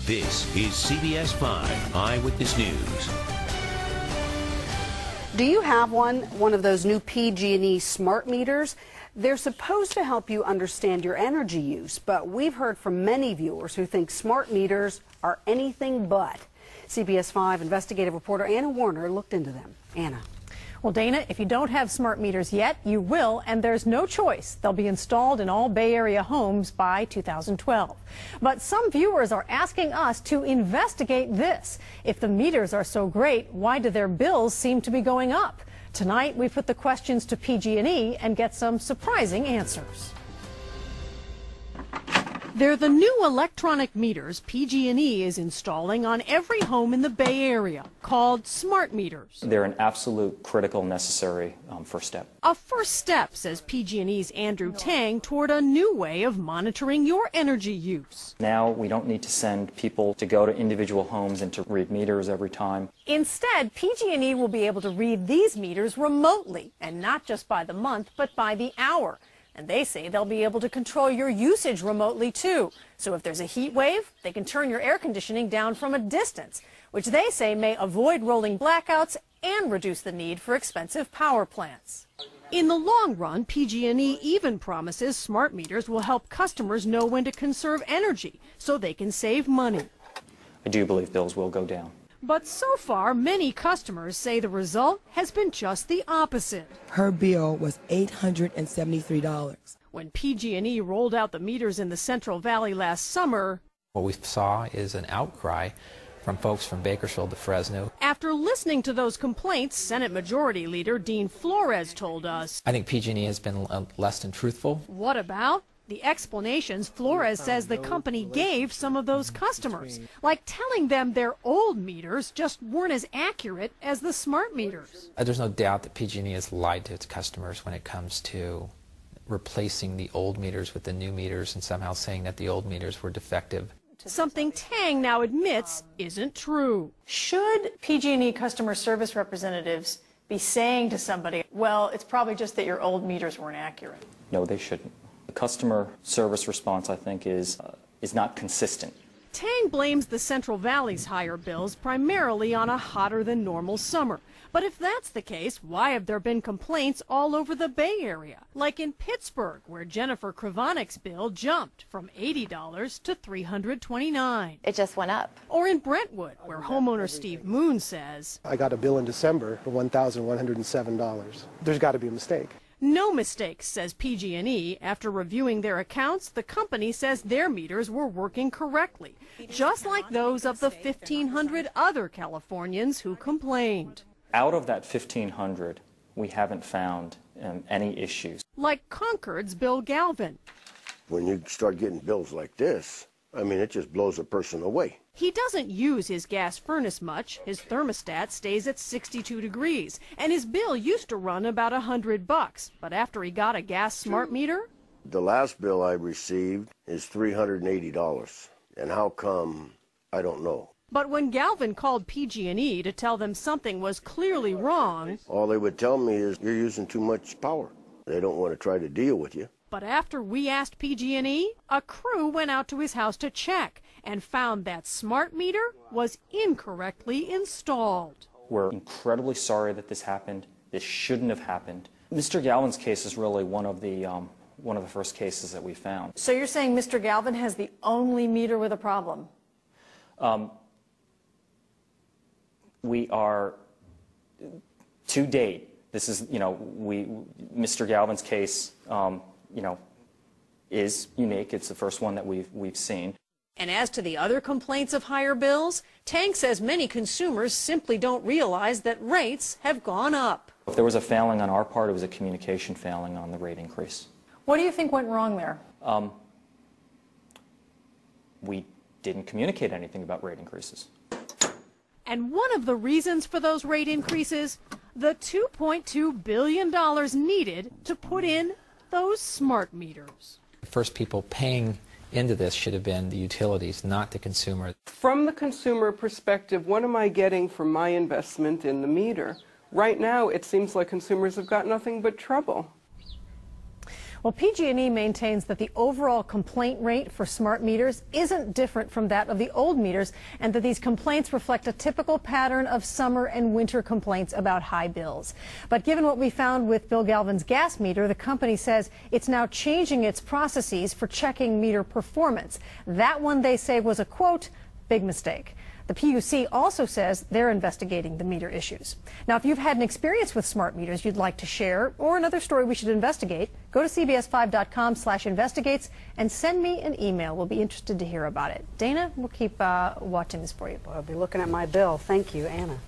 This is CBS 5 Eyewitness News. Do you have one of those new PG&E smart meters? They're supposed to help you understand your energy use, but we've heard from many viewers who think smart meters are anything but. CBS 5 investigative reporter Anna Warner looked into them. Anna. Well, Dana, if you don't have smart meters yet, you will, and there's no choice. They'll be installed in all Bay Area homes by 2012. But some viewers are asking us to investigate this. If the meters are so great, why do their bills seem to be going up? Tonight, we put the questions to PG&E and get some surprising answers. They're the new electronic meters PG&E is installing on every home in the Bay Area, called smart meters. They're an absolute critical, necessary first step. A first step, says PG&E's Andrew Tang, toward a new way of monitoring your energy use. Now we don't need to send people to go to individual homes and to read meters every time. Instead, PG&E will be able to read these meters remotely, and not just by the month, but by the hour. And they say they'll be able to control your usage remotely, too. So if there's a heat wave, they can turn your air conditioning down from a distance, which they say may avoid rolling blackouts and reduce the need for expensive power plants. In the long run, PG&E even promises smart meters will help customers know when to conserve energy so they can save money. I do believe bills will go down. But so far, many customers say the result has been just the opposite. Her bill was $873. When PG&E rolled out the meters in the Central Valley last summer, what we saw is an outcry from folks from Bakersfield to Fresno. After listening to those complaints, Senate Majority Leader Dean Flores told us, I think PG&E has been less than truthful. What about? The explanations Flores says the company gave some of those customers, like telling them their old meters just weren't as accurate as the smart meters. There's no doubt that PG&E has lied to its customers when it comes to replacing the old meters with the new meters and somehow saying that the old meters were defective. Something Tang now admits isn't true. Should PG&E customer service representatives be saying to somebody, well, it's probably just that your old meters weren't accurate? No, they shouldn't. The customer service response, I think, is not consistent. Tang blames the Central Valley's higher bills primarily on a hotter than normal summer. But if that's the case, why have there been complaints all over the Bay Area? Like in Pittsburgh, where Jennifer Kravanik's bill jumped from $80 to $329. It just went up. Or in Brentwood, where homeowner Steve Moon says, I got a bill in December for $1,107. There's got to be a mistake. No mistakes, says PG&E. After reviewing their accounts, the company says their meters were working correctly, just like those of the 1,500 other Californians who complained. Out of that 1,500, we haven't found any issues. Like Concord's Bill Galvin. When you start getting bills like this, I mean, it just blows a person away. He doesn't use his gas furnace much. His thermostat stays at 62 degrees, and his bill used to run about $100. But after he got a gas smart meter, the last bill I received is $380. And how come, I don't know. But when Galvin called PG&E to tell them something was clearly wrong, all they would tell me is you're using too much power. They don't want to try to deal with you. But after we asked PG&E, a crew went out to his house to check and found that smart meter was incorrectly installed. We're incredibly sorry that this happened. This shouldn't have happened. Mr. Galvin's case is really one of the first cases that we found. So you're saying Mr. Galvin has the only meter with a problem? We are, to date, this is, Mr. Galvin's case, is unique. It's the first one that we've seen. And as to the other complaints of higher bills, Tang says many consumers simply don't realize that rates have gone up. If there was a failing on our part, it was a communication failing on the rate increase. What do you think went wrong there? We didn't communicate anything about rate increases. And one of the reasons for those rate increases, the $2.2 billion needed to put in those smart meters. The first people paying into this should have been the utilities, not the consumer. From the consumer perspective, what am I getting for my investment in the meter? Right now, it seems like consumers have got nothing but trouble. Well, PG&E maintains that the overall complaint rate for smart meters isn't different from that of the old meters, and that these complaints reflect a typical pattern of summer and winter complaints about high bills. But given what we found with Bill Galvin's gas meter, the company says it's now changing its processes for checking meter performance. That one, they say, was a, quote, big mistake. The PUC also says they're investigating the meter issues. Now, if you've had an experience with smart meters you'd like to share, or another story we should investigate, go to cbs5.com/investigates and send me an email. We'll be interested to hear about it. Dana, we'll keep watching this for you. I'll be looking at my bill. Thank you, Anna.